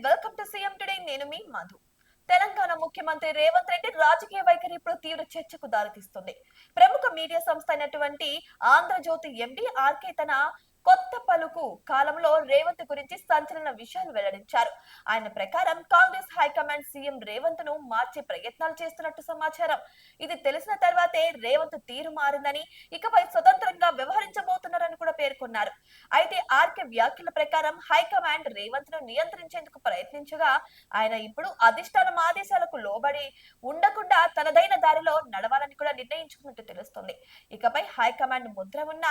Welcome to CM today. నేను మీ మధు. తెలంగాణ ముఖ్యమంత్రి రేవంత్ రెడ్డి రాజకీయ వైఖరి ఇప్పుడు తీవ్ర చర్చకు దారితీస్తుంది. ప్రముఖ మీడియా సంస్థ అయినటువంటి ఆంధ్రజ్యోతి ఎండి ఆర్కే తన కొత్త పలుకు కాలంలో రేవంత్ గురించి సంచలన విషయాలు వెల్లడించారు. ఆయన ప్రకారం కాంగ్రెస్ హైకమాండ్ సీఎం రేవంత్ ను మార్చే ప్రయత్నాలు చేస్తున్నట్టు సమాచారం. ఇది తెలిసిన తర్వాతే రేవంత్ తీరు మారిందని, ఇకపై స్వతంత్రంగా వ్యవహరించబోతున్నారని కూడా పేర్కొన్నారు. అయితే ఆర్కే వ్యాఖ్యల ప్రకారం హైకమాండ్ రేవంత్ ను నియంత్రించేందుకు ప్రయత్నించగా, ఆయన ఇప్పుడు అధిష్టానం ఆదేశాలకు లోబడి ఉండకుండా తనదైన దారిలో నడవాలని కూడా నిర్ణయించుకున్నట్టు తెలుస్తుంది. ఇకపై హైకమాండ్ ముద్ర ఉన్న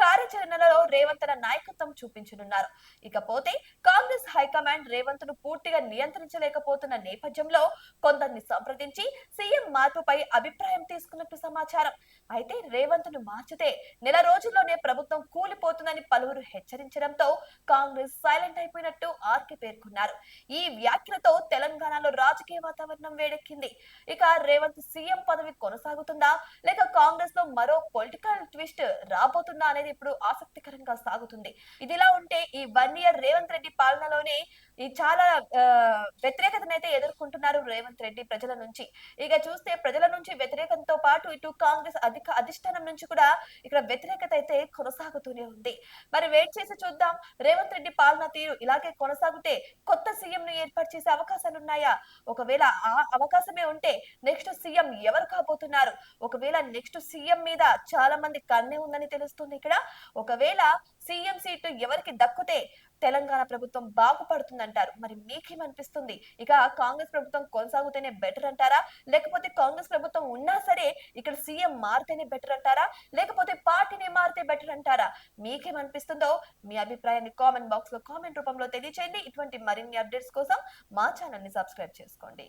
కార్యాచరణలో రేవంత్ తన నాయకత్వం చూపించనున్నారు. ఇకపోతే కాంగ్రెస్ హైకమాండ్ రేవంత్ ను పూర్తిగా నియంత్రించలేకపోతున్న నేపథ్యంలో కొందరిని సంప్రదించి సీఎం మార్పుపై అభిప్రాయం తీసుకున్నట్టు సమాచారం. అయితే రేవంత్ ను మార్చితే నెల రోజుల్లోనే ప్రభుత్వం కూలిపోతుందని పలువురు హెచ్చరించడంతో కాంగ్రెస్ సైలెంట్ అయిపోయినట్టు ఆర్కే పేర్కొన్నారు. ఈ వ్యాఖ్యలతో తెలంగాణలో రాజకీయ వాతావరణం వేడెక్కింది. ఇక రేవంత్ సీఎం పదవి కొనసాగుతుందా, లేక కాంగ్రెస్ లో మరో పొలిటికల్ ట్విస్ట్ రాబోతుందా అనేది ఇప్పుడు ఆసక్తికరంగా సాగుతుంది. ఇదిలా ఉంటే ఈ 1 year రేవంత్ రెడ్డి పాలనలోనే ఈ చాలా వ్యతిరేకతనైతే ఎదుర్కొంటున్నారు రేవంత్ రెడ్డి ప్రజల నుంచి. ఇక చూస్తే ప్రజల నుంచి వ్యతిరేకంతో పాటు ఇటు కాంగ్రెస్ అధిష్టానం నుంచి కూడా ఇక్కడ వ్యతిరేకత అయితే కొనసాగుతూనే ఉంది. మరి వెయిట్ చేసి చూద్దాం. రేవంత్ రెడ్డి పాలన తీరు ఇలాగే కొనసాగితే కొత్త సీఎం ను ఏర్పాటు చేసే అవకాశాలు ఉన్నాయా? ఒకవేళ ఆ అవకాశమే ఉంటే నెక్స్ట్ సీఎం ఎవరు కాబోతున్నారు? ఒకవేళ నెక్స్ట్ సీఎం మీద చాలా మంది కన్నే ఉందని తెలుస్తుంది ఇక్కడ. ఒకవేళ సీఎం సీటు ఎవరికి దక్కుతే తెలంగాణ ప్రభుత్వం బాగుపడుతుందంటారు. మరి మీకేమనిపిస్తుంది? ఇక కాంగ్రెస్ ప్రభుత్వం కొనసాగుతేనే బెటర్ అంటారా, లేకపోతే కాంగ్రెస్ ప్రభుత్వం ఉన్నా సరే ఇక్కడ సీఎం మారితేనే బెటర్ అంటారా, లేకపోతే పార్టీని మారితే బెటర్ అంటారా? మీకేమనిపిస్తుందో మీ అభిప్రాయాన్ని కామెంట్ బాక్స్ లో కామెంట్ రూపంలో తెలియచేయండి. ఇటువంటి మరిన్ని అప్డేట్స్ కోసం మా ఛానల్ ని సబ్స్క్రైబ్ చేసుకోండి.